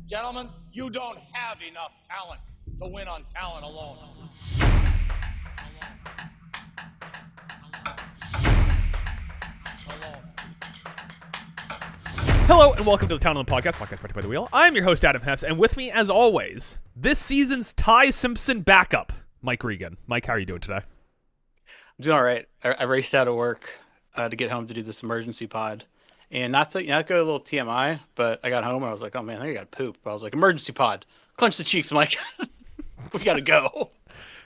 Gentlemen, you don't have enough talent to win on talent alone. Hello and welcome to the Town on the podcast brought by The Wheel. I'm your host, Adam Hess, and with me, as always, this season's Ty Simpson backup, Mike Regan. Mike, how are you doing today? I'm doing all right. I raced out of work to get home to do this emergency pod. And not to go a little TMI, but I got home and I was like, oh man, I think I got poop. But I was like, emergency pod. Clench the cheeks. I'm like, we gotta go.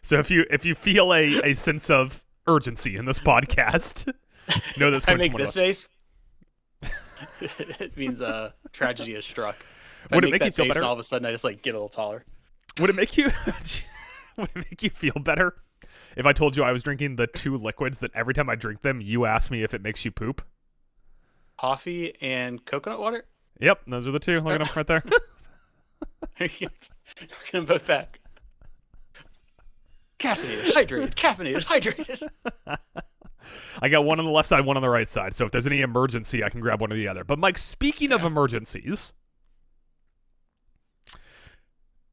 So if you feel a sense of urgency in this podcast, know that's I coming make from one this of us. face. It means tragedy has struck. If Would I it make you that feel face better? And all of a sudden, I just get a little taller. Would it make you would it make you feel better if I told you I was drinking the two liquids that every time I drink them, you ask me if it makes you poop? Coffee and coconut water. Yep, those are the two. Look at them right there. Look at them both back. Caffeinated, hydrated. I got one on the left side, one on the right side. So if there's any emergency, I can grab one or the other. But Mike, speaking of emergencies,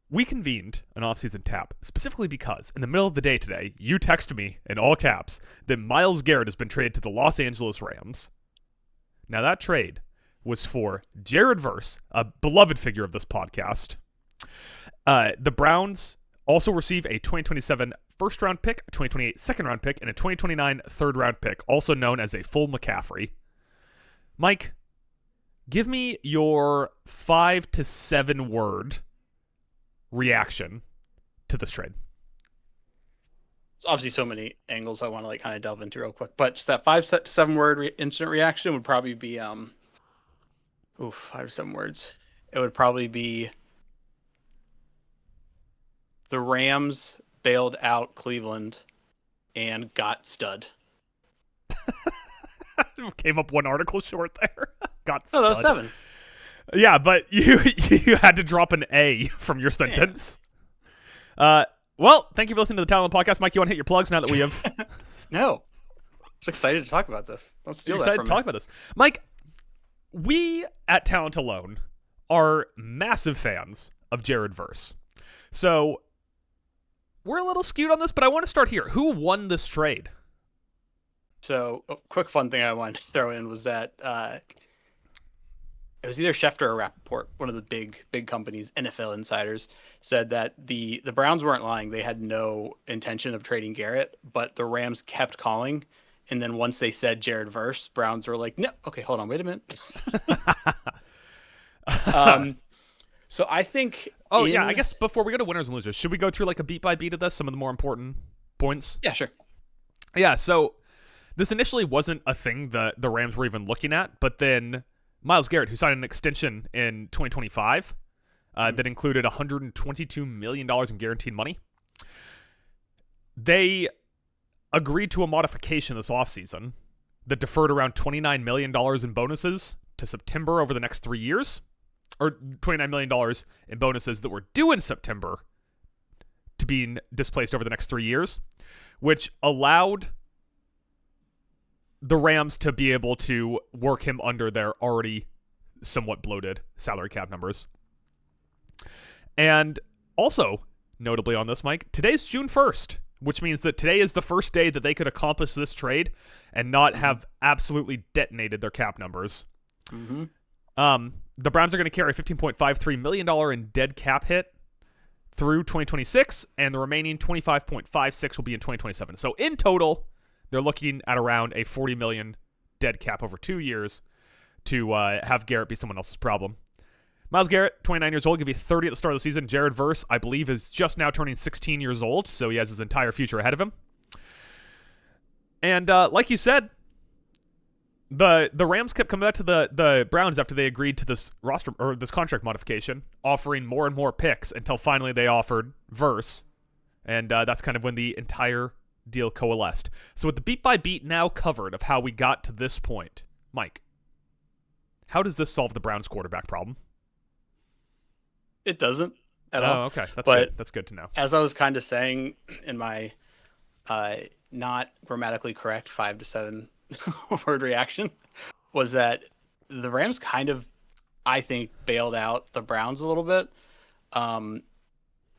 we convened an off-season tap specifically because in the middle of the day today, you texted me in all caps that Myles Garrett has been traded to the Los Angeles Rams. Now that trade was for Jared Verse, a beloved figure of this podcast. The Browns also receive a 2027 first-round pick, a 2028 second-round pick, and a 2029 third-round pick, also known as a full McCaffrey. Mike, give me your 5 to 7 word reaction to this trade. There's obviously so many angles I want to kind of delve into real quick, but just that 5 to 7 word instant reaction would probably be 5 to 7 words. It would probably be the Rams bailed out Cleveland and got stud. Came up one article short there. Got Oh, that was stud. 7. Yeah, but you had to drop an A from your sentence. Well, thank you for listening to the Talent Podcast. Mike, you want to hit your plugs now that we have... No. I'm just excited to talk about this. Don't steal that excited from to talk me. about this. Mike, we at Talent Alone are massive fans of Jared Verse. So we're a little skewed on this, but I want to start here. Who won this trade? So, a quick fun thing I wanted to throw in was that it was either Schefter or Rappaport, one of the big companies, NFL insiders, said that the Browns weren't lying. They had no intention of trading Garrett, but the Rams kept calling. And then once they said Jared Verse, Browns were like, no, okay, hold on, wait a minute. So I think... I guess before we go to winners and losers, should we go through like a beat by beat of this, some of the more important points? Yeah, sure. Yeah, so this initially wasn't a thing that the Rams were even looking at, but then Myles Garrett, who signed an extension in 2025 that included $122 million in guaranteed money, they agreed to a modification this offseason that deferred around $29 million in bonuses to September over the next 3 years, or $29 million in bonuses that were due in September to being displaced over the next 3 years, which allowed the Rams to be able to work him under their already somewhat bloated salary cap numbers. And also, notably on this, Mike, today's June 1st, which means that today is the first day that they could accomplish this trade and not have absolutely detonated their cap numbers. Mm-hmm. The Browns are going to carry $15.53 million in dead cap hit through 2026, and the remaining $25.56 will be in 2027. So in total, they're looking at around a $40 million dead cap over 2 years to have Garrett be someone else's problem. Myles Garrett, 29 years old, going to be 30 at the start of the season. Jared Verse, I believe, is just now turning 16 years old, so he has his entire future ahead of him. And like you said, the Rams kept coming back to the Browns after they agreed to this roster or this contract modification, offering more and more picks until finally they offered Verse, and that's kind of when the entire deal coalesced. So with the beat by beat now covered of how we got to this point, Mike, how does this solve the Browns quarterback problem? It doesn't at all. Oh, okay. That's But good. That's good to know. As I was kind of saying in my not grammatically correct 5 to 7 word reaction, was that the Rams kind of I think, bailed out the Browns a little bit,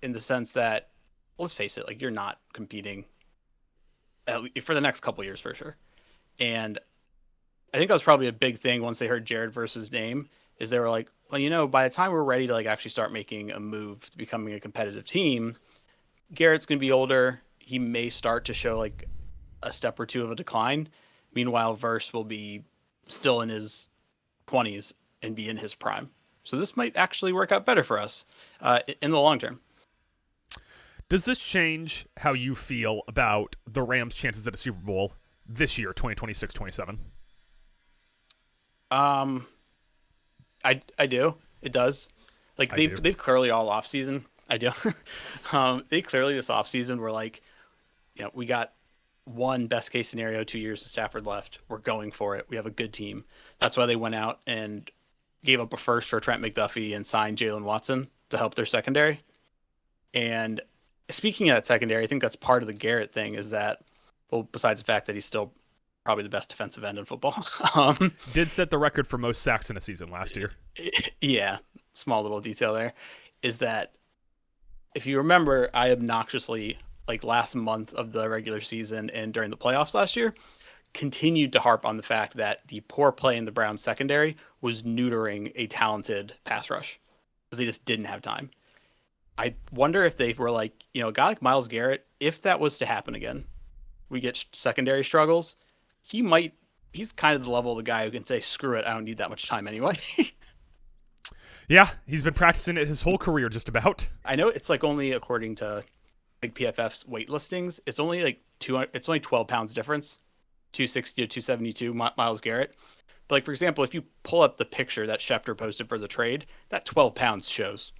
in the sense that, let's face it, like you're not competing for the next couple years for sure. And I think that was probably a big thing once they heard Jared Verse's name, is they were like, well, by the time we're ready to like actually start making a move to becoming a competitive team, Garrett's going to be older. He may start to show like a step or two of a decline. Meanwhile, Verse will be still in his 20s and be in his prime. So this might actually work out better for us in the long term. Does this change how you feel about the Rams' chances at a Super Bowl this year, 2026-27? I do. It does. Like they've clearly all off season. I do. They clearly this off season were like, we got one best case scenario 2 years to Stafford left. We're going for it. We have a good team. That's why they went out and gave up a first for Trent McDuffie and signed Jalen Watson to help their secondary. And speaking of that secondary, I think that's part of the Garrett thing is that, well, besides the fact that he's still probably the best defensive end in football. Did set the record for most sacks in a season last year. Yeah. Small little detail there is that if you remember, I obnoxiously, like last month of the regular season and during the playoffs last year, continued to harp on the fact that the poor play in the Browns secondary was neutering a talented pass rush because they just didn't have time. I wonder if they were like, a guy like Myles Garrett, if that was to happen again, we get secondary struggles, he's kind of the level of the guy who can say, screw it, I don't need that much time anyway. Yeah, he's been practicing it his whole career just about. I know it's like only according to like PFF's weight listings, it's only like 12 pounds difference, 260 to 272 Myles Garrett. But like, for example, if you pull up the picture that Schefter posted for the trade, that 12 pounds shows.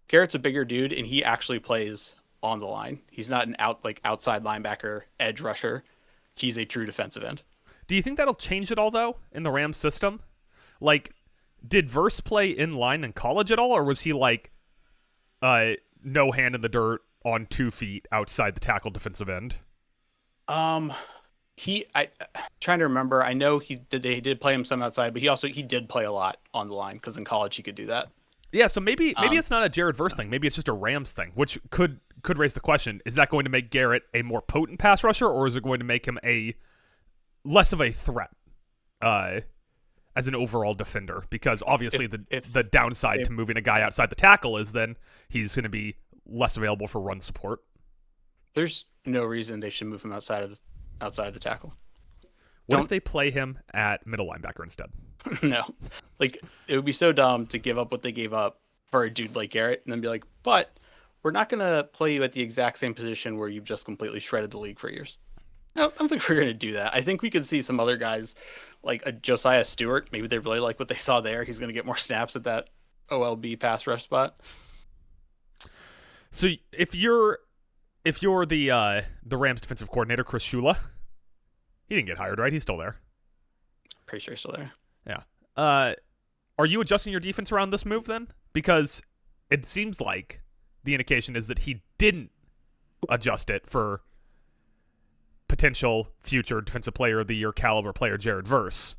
Garrett's a bigger dude, and he actually plays on the line. He's not an outside linebacker, edge rusher. He's a true defensive end. Do you think that'll change it all, though, in the Rams system? Like, did Verse play in line in college at all, or was he like no hand in the dirt on 2 feet outside the tackle defensive end? I'm trying to remember. I know they did play him some outside, but he did play a lot on the line because in college he could do that. Yeah, so maybe it's not a Jared Verse thing. Maybe it's just a Rams thing, which could raise the question: is that going to make Garrett a more potent pass rusher, or is it going to make him a less of a threat as an overall defender? Because obviously the downside to moving a guy outside the tackle is then he's going to be less available for run support. There's no reason they should move him outside of the tackle. What if they play him at middle linebacker instead? No. Like, it would be so dumb to give up what they gave up for a dude like Garrett and then be like, but we're not going to play you at the exact same position where you've just completely shredded the league for years. No, I don't think we're going to do that. I think we could see some other guys like a Josiah Stewart. Maybe they really like what they saw there. He's going to get more snaps at that OLB pass rush spot. So if you're the Rams defensive coordinator, Chris Shula, he didn't get hired, right? He's still there. Pretty sure he's still there. Yeah. Are you adjusting your defense around this move then? Because it seems like the indication is that he didn't adjust it for potential future defensive player of the year caliber player Jared Verse.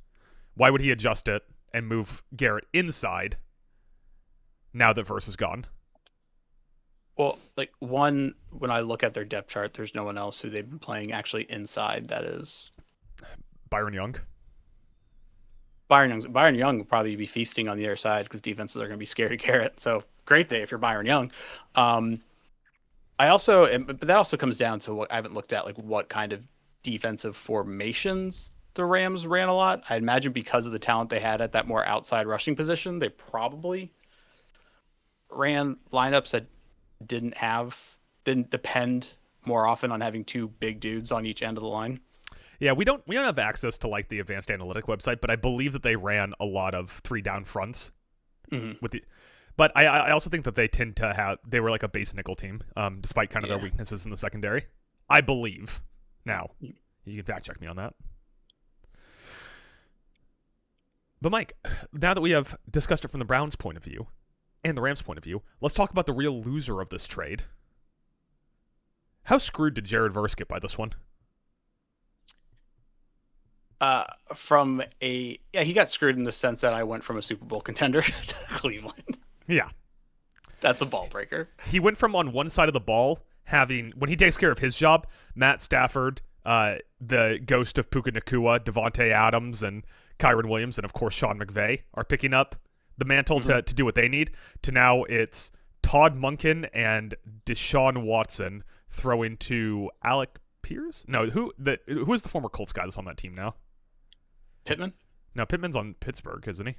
Why would he adjust it and move Garrett inside now that Verse is gone? Well, like when I look at their depth chart, there's no one else who they've been playing actually inside. That is Byron Young. Byron Young will probably be feasting on the other side because defenses are going to be scared of Garrett. So great day if you're Byron Young. But that also comes down to what I haven't looked at, like what kind of defensive formations the Rams ran a lot. I imagine because of the talent they had at that more outside rushing position, they probably ran lineups that didn't depend more often on having 2 big dudes on each end of the line. Yeah, we don't have access to like the advanced analytic website, but I believe that they ran a lot of 3 down fronts. Mm-hmm. But I also think that they were like a base nickel team, despite kind of their weaknesses in the secondary. I believe. Now, you can fact check me on that. But Mike, now that we have discussed it from the Browns' point of view and the Rams' point of view, let's talk about the real loser of this trade. How screwed did Jared Verse get by this one? He got screwed in the sense that I went from a Super Bowl contender to Cleveland. Yeah. That's a ball breaker. He went from on one side of the ball having, when he takes care of his job, Matt Stafford, the ghost of Puka Nacua, Devontae Adams, and Kyron Williams, and of course Sean McVay are picking up the mantle to do what they need, to now it's Todd Monken and Deshaun Watson throwing to Alec Pierce? No, who is the former Colts guy that's on that team now? Pittman? No, Pittman's on Pittsburgh, isn't he?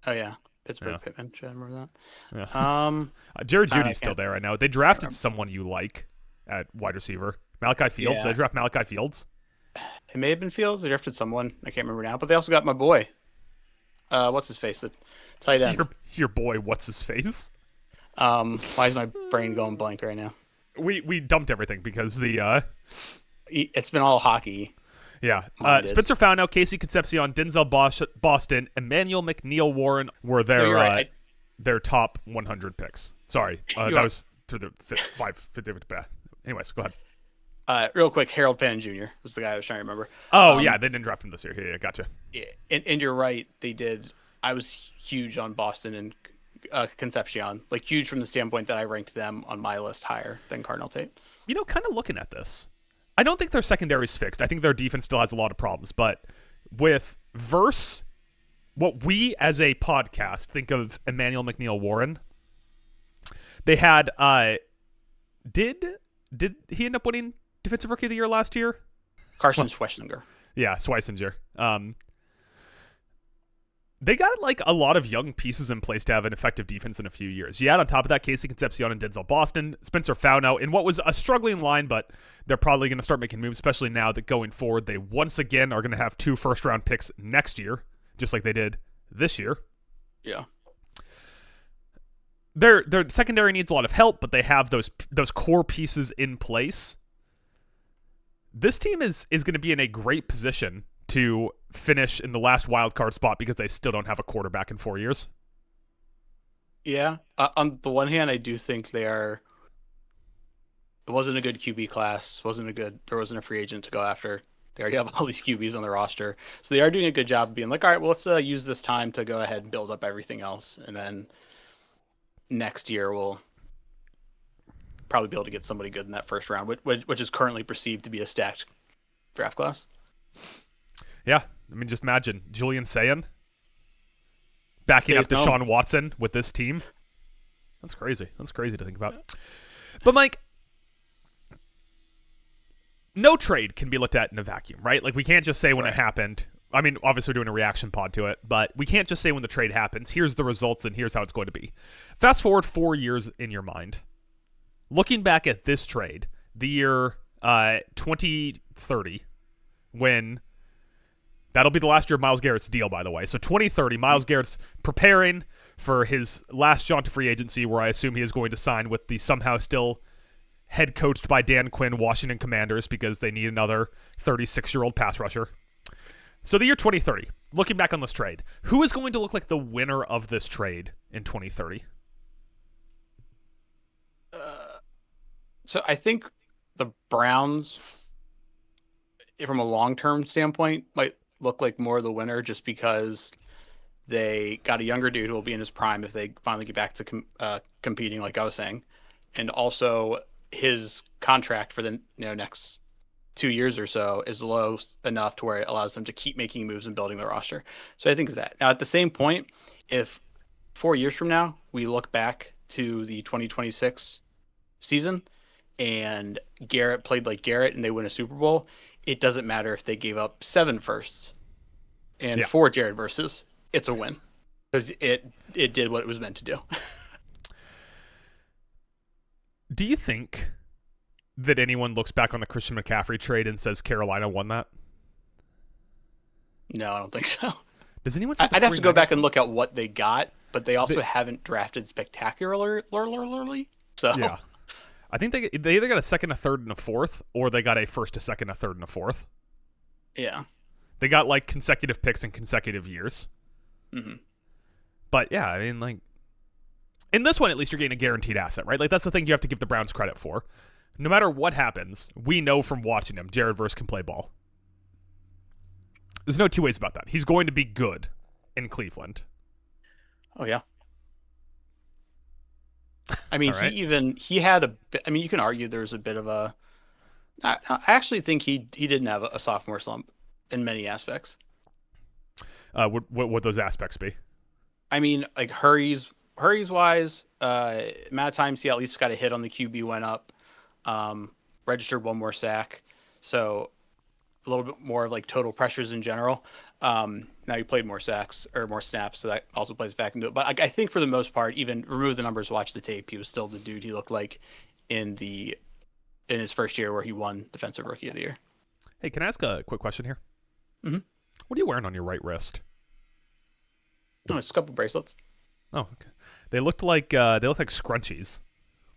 Oh, yeah. Pittsburgh, Yeah. Pittman. Should I remember that? Yeah. Jared Judy's still there right now. They drafted someone you like at wide receiver. Malachi Fields. Yeah. Did they draft Malachi Fields? It may have been Fields. They drafted someone. I can't remember now. But they also got my boy. What's his face? The tight end. Your boy, what's his face? Why is my brain going blank right now? We dumped everything because the It's been all hockey. yeah. Mine did. Spencer Fauno, Casey Concepcion, Denzel Boston, Emmanuel McNeil Warren were their you're right. their top 100 picks. Sorry, that was through the five. Anyways, go ahead. Real quick, Harold Fannin Jr. was the guy I was trying to remember. Oh, yeah, they didn't draft him this year. Yeah, gotcha. Yeah, and you're right. They did. I was huge on Boston and Concepcion. Like, huge from the standpoint that I ranked them on my list higher than Cardinal Tate. You know, kind of looking at this, I don't think their secondary's fixed. I think their defense still has a lot of problems. But with what we as a podcast think of Emmanuel McNeil Warren, they had did he end up winning Defensive Rookie of the Year last year? Carson Schwarzenegger. Yeah, Schweissinger. They got like a lot of young pieces in place to have an effective defense in a few years. You add on top of that Casey Concepcion and Denzel Boston, Spencer Fauno, in what was a struggling line, but they're probably going to start making moves, especially now that going forward, they once again are going to have 2 first-round picks next year, just like they did this year. Yeah. Their secondary needs a lot of help, but they have those core pieces in place. This team is going to be in a great position to finish in the last wild card spot because they still don't have a quarterback in 4 years. Yeah. On the one hand, I do think they are. It wasn't a good QB class. There wasn't a free agent to go after. They already have all these QBs on their roster, so they are doing a good job of being like, all right, well, let's use this time to go ahead and build up everything else, and then next year we'll probably be able to get somebody good in that first round, which is currently perceived to be a stacked draft class. Yeah, I mean, just imagine Julian Sayin backing up Deshaun Watson with this team. That's crazy. That's crazy to think about. But Mike, no trade can be looked at in a vacuum, right? Like, we can't just say when it happened. I mean, obviously we're doing a reaction pod to it, but we can't just say when the trade happens, here's the results and here's how it's going to be. Fast forward 4 years in your mind. Looking back at this trade, the year 2030, when that'll be the last year of Myles Garrett's deal, by the way. So 2030, Myles Garrett's preparing for his last jaunt to free agency, where I assume he is going to sign with the somehow still head coached by Dan Quinn Washington Commanders because they need another 36-year-old pass rusher. So the year 2030, looking back on this trade, who is going to look like the winner of this trade in 2030? So I think the Browns, from a long-term standpoint, might look like more of the winner just because they got a younger dude who will be in his prime if they finally get back to competing, like I was saying. And also his contract for the next 2 years or so is low enough to where it allows them to keep making moves and building their roster. So I think that. Now, at the same point, if 4 years from now we look back to the 2026 season and Garrett played like Garrett and they win a Super Bowl, it doesn't matter if they gave up 7 firsts and 4 Jared versus. It's a win because it did what it was meant to do. Do you think that anyone looks back on the Christian McCaffrey trade and says Carolina won that? No, I don't think so. Does anyone? I'd have to go back and look at what they got, but they also haven't drafted spectacularly. So yeah, I think they either got a second, a third, and a fourth, or they got a first, a second, a third, and a fourth. Yeah, they got like consecutive picks in consecutive years. Mm-hmm. But yeah, I mean, like in this one, at least you're getting a guaranteed asset, right? Like that's the thing you have to give the Browns credit for. No matter what happens, we know from watching him, Jared Verse can play ball. There's no two ways about that. He's going to be good in Cleveland. Oh yeah. I mean, All right. he had a bit. I mean, you can argue there's a bit of a. I actually think he didn't have a sophomore slump in many aspects. What would those aspects be? I mean, like hurries wise, amount of times he at least got a hit on the QB went up, registered one more sack, so a little bit more of like total pressures in general. Now he played more sacks or more snaps, so that also plays back into it. But I think for the most part, even remove the numbers, watch the tape, he was still the dude he looked like in his first year where he won Defensive Rookie of the Year. Hey, can I ask a quick question here? Mm-hmm. What are you wearing on your right wrist? Oh, it's a couple bracelets. Oh, okay. They look like scrunchies,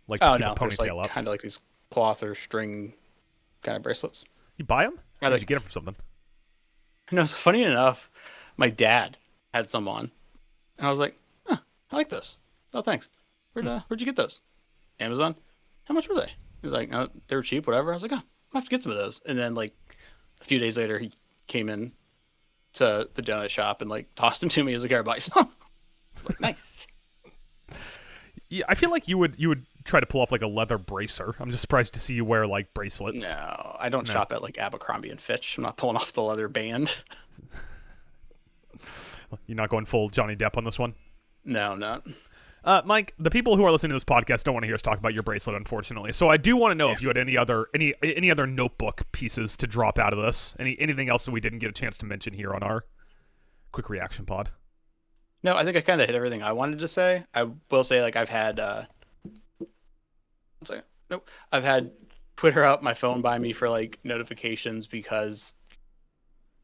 like to keep a ponytail up. Kind of like these cloth or string kind of bracelets. You buy them? Or did you get them from something? No, so funny enough, my dad had some on, and I was like, "Huh, I like those. Oh, thanks. Where'd you get those? Amazon. How much were they?" He was like, "Oh, they were cheap, whatever." I was like, "Oh, I'll have to get some of those." And then like a few days later, he came in to the donut shop and like tossed them to me. He was like, "Here, buy some." I was like, nice. Yeah, I feel like you would try to pull off like a leather bracer. I'm just surprised to see you wear like bracelets. No, I don't shop at like Abercrombie and Fitch. I'm not pulling off the leather band. You're not going full Johnny Depp on this one? No, I'm not. Mike, the people who are listening to this podcast don't want to hear us talk about your bracelet, unfortunately. So I do want to know if you had any other notebook pieces to drop out of this. Anything else that we didn't get a chance to mention here on our quick reaction pod? No, I think I kind of hit everything I wanted to say. I will say, like, I've had I've had Twitter out my phone by me for like notifications because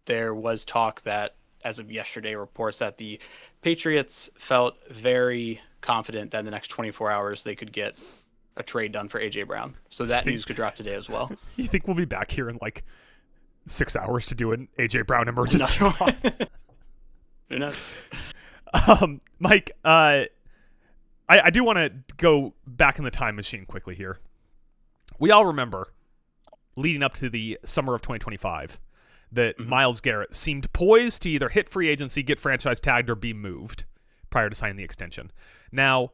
there was talk that, as of yesterday, reports that the Patriots felt very confident that in the next 24 hours they could get a trade done for AJ Brown. So that news could drop today as well. You think we'll be back here in like 6 hours to do an AJ Brown emergency? Who knows? Mike, I do want to go back in the time machine quickly here. We all remember, leading up to the summer of 2025, that Myles Garrett seemed poised to either hit free agency, get franchise tagged, or be moved prior to signing the extension. Now,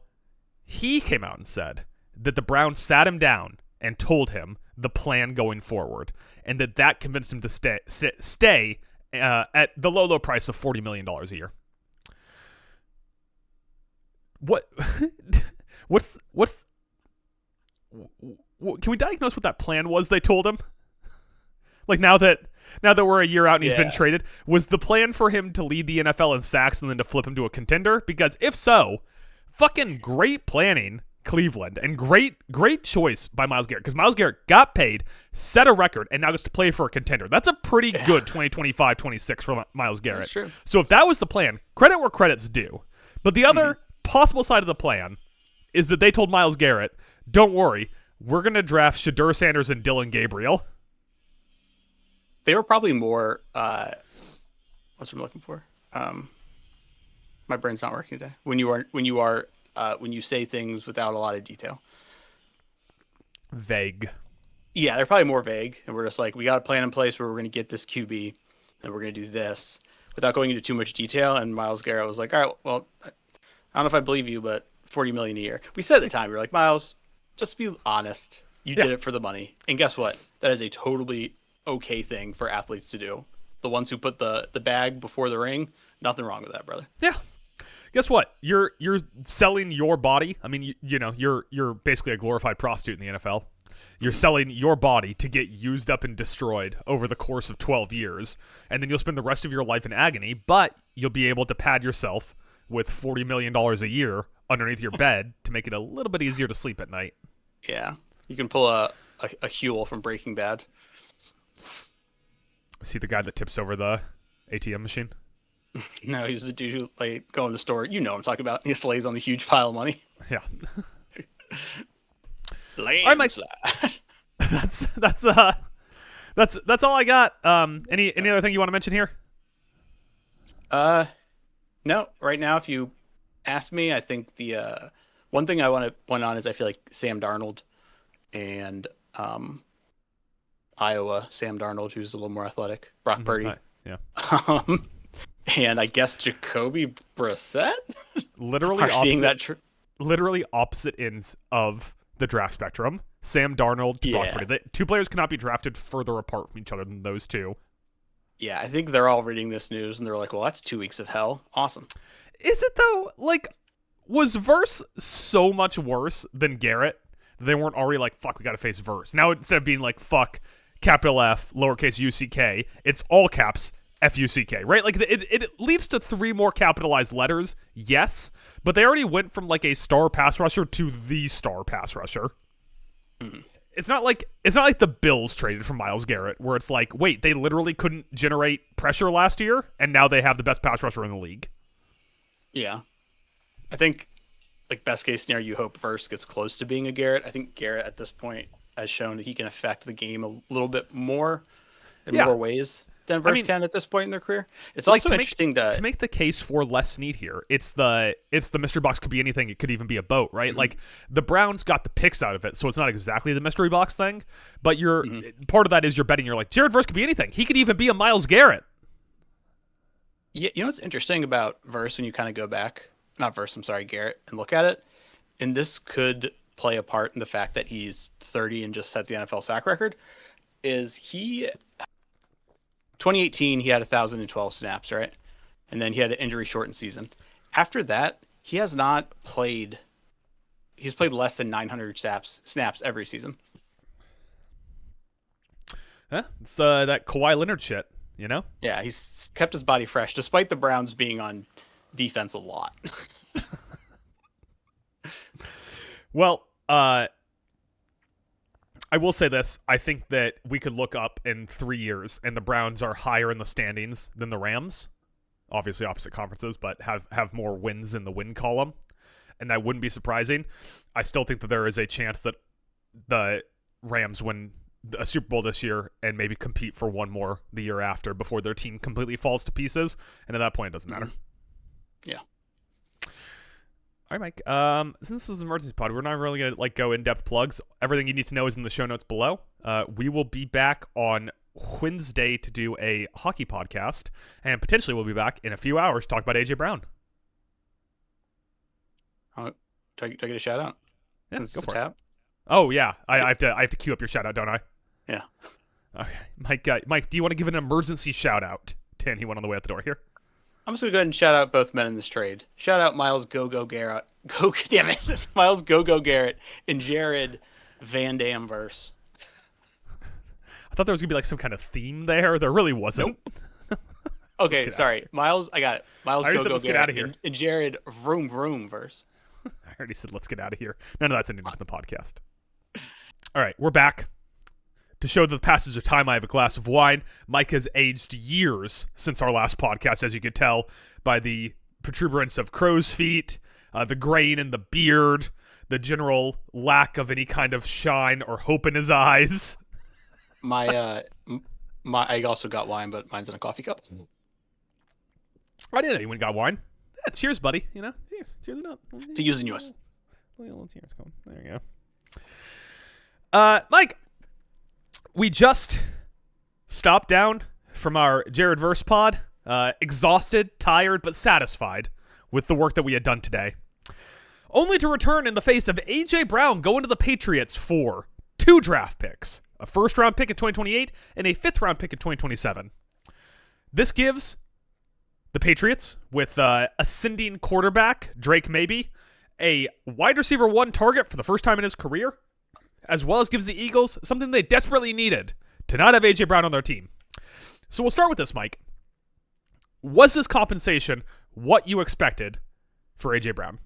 he came out and said that the Browns sat him down and told him the plan going forward, and that convinced him to stay at the low price of $40 million a year. Can we diagnose what that plan was they told him? Like now that we're a year out and he's been traded, was the plan for him to lead the NFL in sacks and then to flip him to a contender? Because if so, fucking great planning, Cleveland, and great choice by Myles Garrett, because Myles Garrett got paid, set a record, and now gets to play for a contender. That's a pretty good 2025-26 for Myles Garrett. That's true. So if that was the plan, credit where credit's due. But the other possible side of the plan is that they told Myles Garrett, don't worry, we're going to draft Shadur Sanders and Dylan Gabriel. They were probably more, what's I'm looking for? My brain's not working today. When you say things without a lot of detail. Vague. Yeah, they're probably more vague. And we're just like, we got a plan in place where we're going to get this QB and we're going to do this without going into too much detail. And Myles Garrett was like, all right, well, I don't know if I believe you, but $40 million a year. We said at the time, we were like, Myles, just be honest. You did it for the money. And guess what? That is a totally okay thing for athletes to do. The ones who put the bag before the ring, nothing wrong with that, brother. Yeah. Guess what? You're selling your body. I mean, you're basically a glorified prostitute in the NFL. You're selling your body to get used up and destroyed over the course of 12 years, and then you'll spend the rest of your life in agony, but you'll be able to pad yourself with $40 million a year underneath your bed to make it a little bit easier to sleep at night. Yeah. You can pull a Huel from Breaking Bad. See the guy that tips over the ATM machine? No, he's the dude who like go in the store. You know what I'm talking about. He just lays on the huge pile of money. Yeah. All right, Mike. That's all I got. Any other thing you want to mention here? No. Right now, if you ask me, I think the one thing I want to point on is I feel like Sam Darnold and Iowa Sam Darnold, who's a little more athletic. Brock Purdy. Yeah. Um, and I guess Jacoby Brissett. Literally are seeing opposite, that. literally opposite ends of the draft spectrum. Sam Darnold to Brock Yeah. Purdy. The two players cannot be drafted further apart from each other than those two. Yeah, I think they're all reading this news and they're like, well, that's 2 weeks of hell. Awesome. Is it though? Like, was Verse so much worse than Garrett? They weren't already like, fuck, we gotta face Verse. Now instead of being like, fuck, capital F, lowercase UCK, it's all caps, FUCK, right? Like, it leads to 3 more capitalized letters, yes, but they already went from like a star pass rusher to the star pass rusher. Mm-hmm. It's not like the Bills traded for Myles Garrett, where it's like, wait, they literally couldn't generate pressure last year, and now they have the best pass rusher in the league. Yeah. I think, like, best case scenario, you hope Verse gets close to being a Garrett. I think Garrett at this point has shown that he can affect the game a little bit more in more ways than Verse can at this point in their career. It's like, also interesting to make the case for Les Snead here. It's the mystery box could be anything. It could even be a boat, right? Mm-hmm. Like, the Browns got the picks out of it, so it's not exactly the mystery box thing. But part of that is you're betting. You're like, Jared Verse could be anything. He could even be a Myles Garrett. Yeah, you know what's interesting about Verse when you kind of go back, not Verse, I'm sorry, Garrett, and look at it, and this could play a part in the fact that he's 30 and just set the NFL sack record, is 2018, he had 1,012 snaps, right? And then he had an injury-shortened season. After that, he has not played. He's played less than 900 snaps every season. Huh? It's that Kawhi Leonard shit, you know? Yeah, he's kept his body fresh, despite the Browns being on defense a lot. Well, I will say this. I think that we could look up in 3 years, and the Browns are higher in the standings than the Rams. Obviously opposite conferences, but have more wins in the win column. And that wouldn't be surprising. I still think that there is a chance that the Rams win a Super Bowl this year and maybe compete for one more the year after before their team completely falls to pieces. And at that point, it doesn't matter. Yeah. All right, Mike. Since this is an emergency pod, we're not really going to go in-depth plugs. Everything you need to know is in the show notes below. We will be back on Wednesday to do a hockey podcast, and potentially we'll be back in a few hours to talk about AJ Brown. Do I get a shout out? Yeah, go for it. Oh yeah, I have to queue up your shout out, don't I? Yeah. Okay, Mike, do you want to give an emergency shout out to anyone on the way out the door here? I'm just gonna go ahead and shout out both men in this trade. Shout out Myles Garrett. Damn it, Myles Garrett and Jared Van Dam verse. I thought there was gonna be like some kind of theme there. There really wasn't. Nope. Okay, sorry, Myles. I got it. Myles Let's get out of here. And Jared Vroom Vroom verse. I already said let's get out of here. None of that's ending up in the podcast. All right, we're back. To show the passage of time, I have a glass of wine. Mike has aged years since our last podcast, as you could tell by the protuberance of crow's feet, the grain in the beard, the general lack of any kind of shine or hope in his eyes. I also got wine, but mine's in a coffee cup. I didn't know you went and got wine. Yeah, cheers, buddy. You know, cheers it up. To using yours. Cheers, there you go. Mike. We just stopped down from our Jared Verse pod, exhausted, tired, but satisfied with the work that we had done today. Only to return in the face of A.J. Brown going to the Patriots for 2 draft picks, a first-round pick in 2028 and a fifth-round pick in 2027. This gives the Patriots, with ascending quarterback Drake Maybe, a wide receiver 1 target for the first time in his career, as well as gives the Eagles something they desperately needed to not have A.J. Brown on their team. So we'll start with this, Mike. Was this compensation what you expected for A.J. Brown?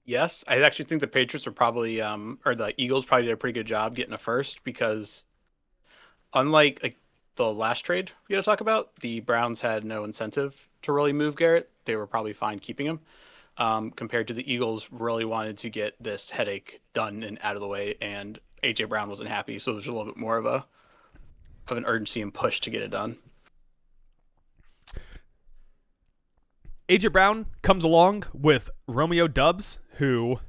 Yes, I actually think the Patriots are probably, or the Eagles probably did a pretty good job getting a first, because unlike the last trade we got to talk about, the Browns had no incentive to really move Garrett. They were probably fine keeping him. Compared to the Eagles really wanted to get this headache done and out of the way, and AJ Brown wasn't happy, so there's a little bit more of an urgency and push to get it done. AJ Brown comes along with Romeo Doubs, who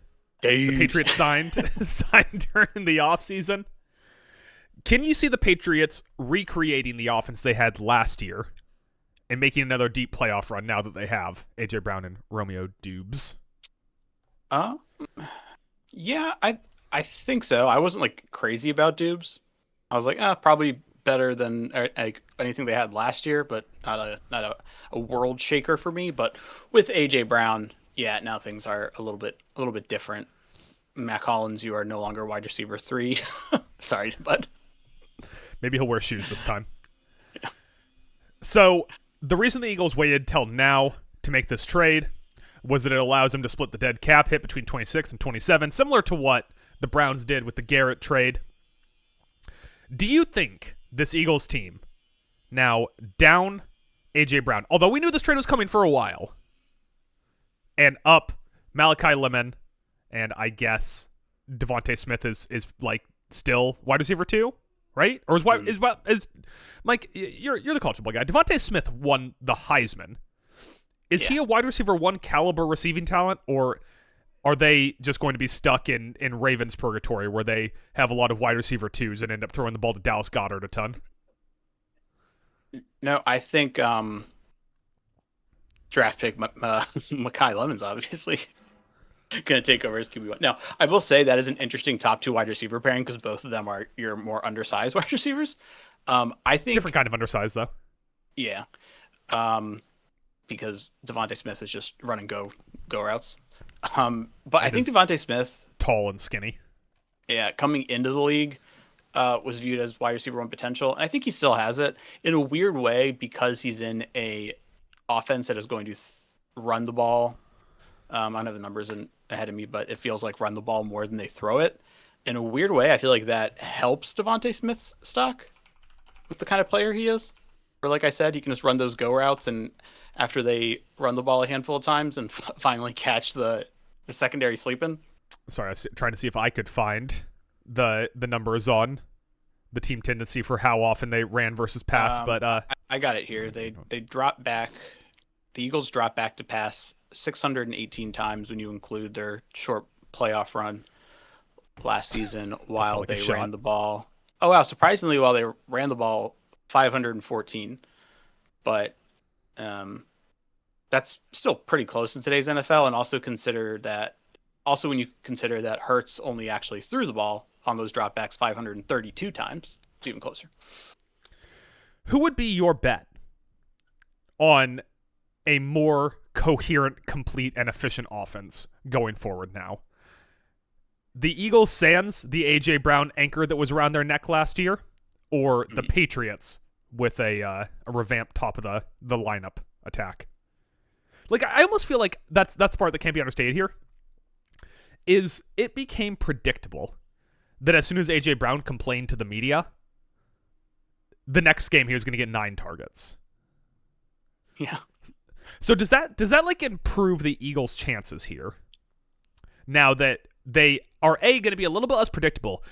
the Patriots signed during the offseason. Can you see the Patriots recreating the offense they had last year and making another deep playoff run now that they have A.J. Brown and Romeo Dubes? Uh, yeah, I think so. I wasn't like crazy about Dubes. I was like, probably better than like anything they had last year, but not a world shaker for me. But with AJ Brown, yeah, now things are a little bit different. Matt Collins, you are no longer wide receiver 3. Sorry, but Maybe he'll wear shoes this time. So the reason the Eagles waited till now to make this trade was that it allows them to split the dead cap hit between 26 and 27, similar to what the Browns did with the Garrett trade. Do you think this Eagles team, now down A.J. Brown, although we knew this trade was coming for a while, and up Malachi Lemon, and I guess Devontae Smith is like still wide receiver 2, right? Or is Mike? You're the college football guy. Devontae Smith won the Heisman. Is he a wide receiver 1 caliber receiving talent, or are they just going to be stuck in Ravens purgatory where they have a lot of wide receiver 2s and end up throwing the ball to Dallas Goedert a ton? no, I think draft pick Makai Lemons obviously going to take over as QB1. Now, I will say that is an interesting top 2 wide receiver pairing because both of them are your more undersized wide receivers. I think Different kind of undersized, though. Yeah. Because Devontae Smith is just run and go routes. But I think Devontae Smith, tall and skinny, coming into the league, was viewed as wide receiver 1 potential. And I think he still has it in a weird way because he's in a offense that is going to run the ball. I don't have the numbers ahead of me, but it feels like run the ball more than they throw it. In a weird way, I feel like that helps Devontae Smith's stock with the kind of player he is. Or like I said, he can just run those go routes, and after they run the ball a handful of times and finally catch the secondary sleeping. Sorry, I was trying to see if I could find the numbers on the team tendency for how often they ran versus pass, but I got it here. They dropped back. The Eagles dropped back to pass 618 times when you include their short playoff run last season while like they ran the ball. Oh wow! Surprisingly, while they ran the ball 514, but that's still pretty close in today's NFL. And also when you consider that Hurts only actually threw the ball on those dropbacks 532 times, it's even closer. Who would be your bet on a more coherent, complete, and efficient offense going forward now? The Eagles sans the A.J. Brown anchor that was around their neck last year, or the Patriots with a revamped top of the lineup attack? Like, I almost feel like that's the part that can't be understated here. Is it became predictable that as soon as A.J. Brown complained to the media, the next game he was going to get 9 targets. Yeah. So does that like improve the Eagles' chances here? Now that they are A, going to be a little bit less predictable,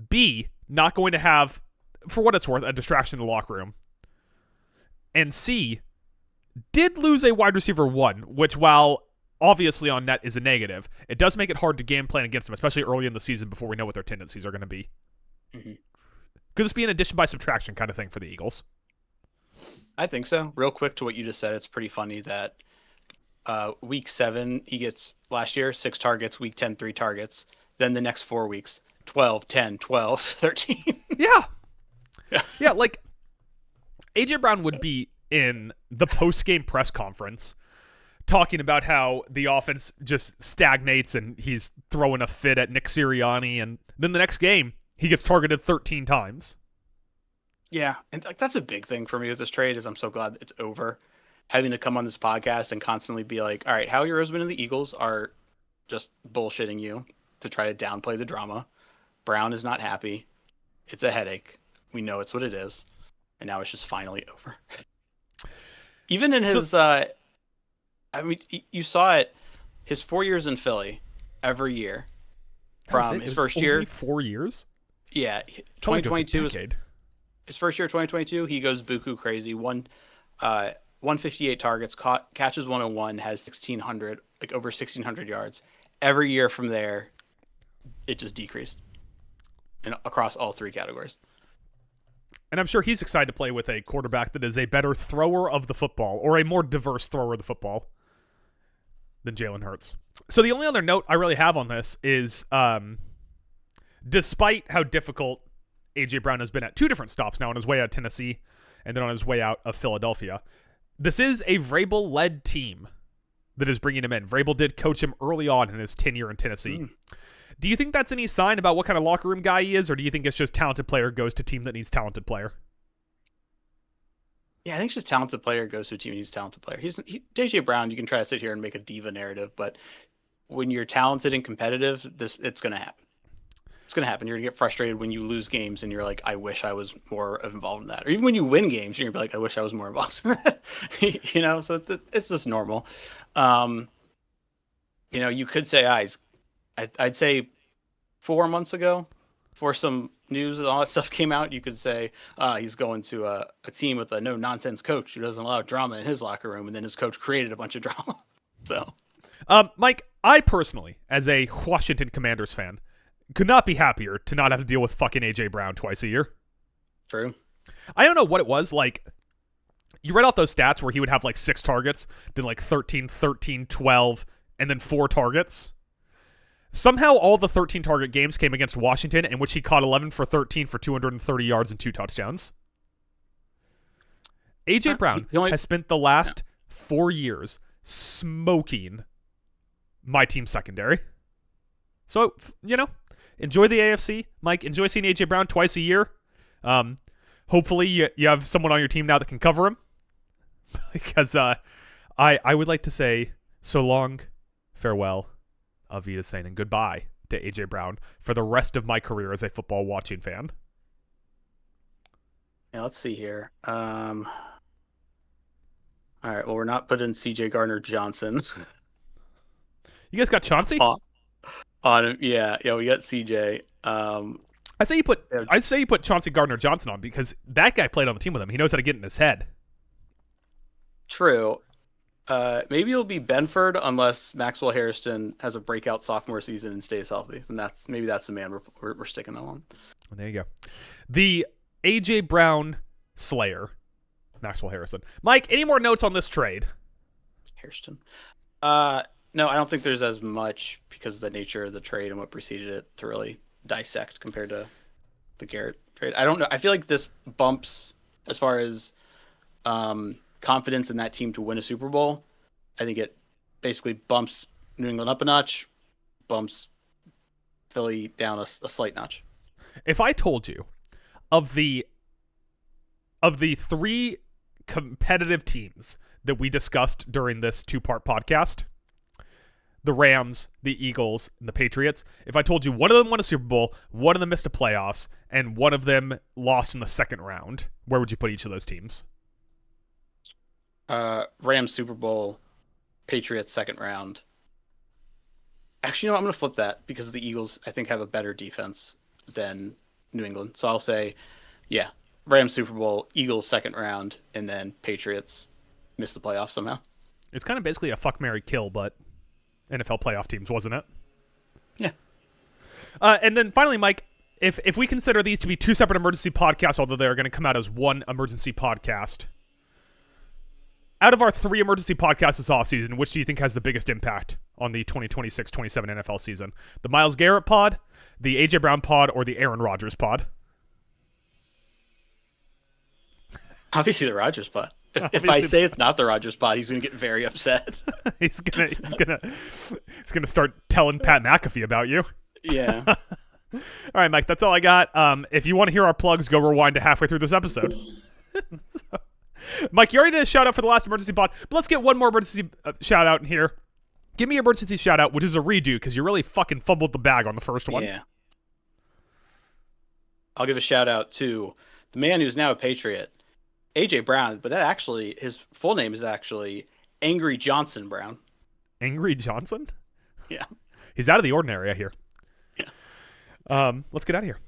B, not going to have, for what it's worth, a distraction in the locker room, and C, did lose a wide receiver 1, which, while obviously on net is a negative, it does make it hard to game plan against them, especially early in the season before we know what their tendencies are going to be. Mm-hmm. Could this be an addition by subtraction kind of thing for the Eagles? I think so. Real quick to what you just said, it's pretty funny that week 7, he gets last year 6 targets, week 10, 3 targets. Then the next 4 weeks, 12, 10, 12, 13. Yeah, like A.J. Brown would be in the post-game press conference talking about how the offense just stagnates and he's throwing a fit at Nick Sirianni, and then the next game he gets targeted 13 times. Yeah, and like that's a big thing for me with this trade is I'm so glad that it's over. Having to come on this podcast and constantly be like, all right, Howie Roseman and the Eagles are just bullshitting you to try to downplay the drama. Brown is not happy. It's a headache. We know it's what it is. And now it's just finally over. Even in his, you saw it, his 4 years in Philly, every year. From his first year. Only 4 years? Yeah. 2022 is his first year, 2022, he goes buku crazy. 158 targets, catches 101, has 1,600, like over 1,600 yards. Every year from there, it just decreased across all 3 categories. And I'm sure he's excited to play with a quarterback that is a better thrower of the football, or a more diverse thrower of the football than Jalen Hurts. So the only other note I really have on this is, despite how difficult A.J. Brown has been at 2 different stops now, on his way out of Tennessee and then on his way out of Philadelphia, this is a Vrabel-led team that is bringing him in. Vrabel did coach him early on in his tenure in Tennessee. Do you think that's any sign about what kind of locker room guy he is, or do you think it's just talented player goes to team that needs talented player? Yeah, I think it's just talented player goes to a team that needs talented player. J.J. Brown, you can try to sit here and make a diva narrative, but when you're talented and competitive, it's going to happen. It's going to happen. You're going to get frustrated when you lose games and you're like, I wish I was more involved in that. Or even when you win games, you're going to be like, I wish I was more involved in that. So it's just normal. You could say, I'd say 4 months ago, before some news and all that stuff came out, you could say he's going to a team with a no-nonsense coach who doesn't allow drama in his locker room, and then his coach created a bunch of drama. So, Mike, I personally, as a Washington Commanders fan, could not be happier to not have to deal with fucking A.J. Brown twice a year. True. I don't know what it was. Like, you read off those stats where he would have like 6 targets, then like 13, 12, and then 4 targets. Somehow all the 13 target games came against Washington, in which he caught 11 for 13 for 230 yards and 2 touchdowns. A.J. Brown has spent the last 4 years smoking my team's secondary. So, enjoy the AFC. Mike, enjoy seeing A.J. Brown twice a year. Hopefully you have someone on your team now that can cover him. Because I would like to say so long, farewell, Auf Wiedersehen, and goodbye to A.J. Brown for the rest of my career as a football watching fan. Yeah, let's see here. All right, well, we're not putting C.J. Gardner-Johnson. You guys got Chauncey? On him, yeah, we got C.J. I say you put Chauncey Gardner-Johnson on because that guy played on the team with him. He knows how to get in his head. True. Maybe it'll be Benford unless Maxwell Hairston has a breakout sophomore season and stays healthy. And that's the man we're sticking on. There you go. The A.J. Brown Slayer, Maxwell Harrison. Mike, any more notes on this trade? Hairston. No, I don't think there's as much because of the nature of the trade and what preceded it to really dissect compared to the Garrett trade. I don't know. I feel like this bumps as far as confidence in that team to win a Super Bowl. I think it basically bumps New England up a notch, bumps Philly down a slight notch. If I told you of the 3 competitive teams that we discussed during this 2-part podcast, the Rams, the Eagles, and the Patriots, if I told you one of them won a Super Bowl, one of them missed the playoffs, and one of them lost in the second round, where would you put each of those teams? Rams Super Bowl, Patriots second round. Actually, I'm going to flip that because the Eagles, I think, have a better defense than New England. So I'll say, yeah, Rams Super Bowl, Eagles second round, and then Patriots miss the playoffs somehow. It's kind of basically a fuck, marry, kill, but NFL playoff teams, wasn't it? Yeah. And then finally, Mike, if we consider these to be 2 separate emergency podcasts, although they're going to come out as one emergency podcast, out of our 3 emergency podcasts this offseason, which do you think has the biggest impact on the 2026-27 NFL season? The Myles Garrett pod, the A.J. Brown pod, or the Aaron Rodgers pod? Obviously the Rodgers pod. If I say it's not the Rodgers pod, he's going to get very upset. he's gonna start telling Pat McAfee about you. Yeah. All right, Mike, that's all I got. If you want to hear our plugs, go rewind to halfway through this episode. Mike, you already did a shout out for the last emergency pod, but let's get one more emergency shout out in here. Give me an emergency shout out, which is a redo because you really fucking fumbled the bag on the first one. Yeah. I'll give a shout out to the man who's now a Patriot, A.J. Brown, but his full name is actually Angry Johnson Brown. Angry Johnson? Yeah. He's out of the ordinary, I hear. Yeah. Let's get out of here.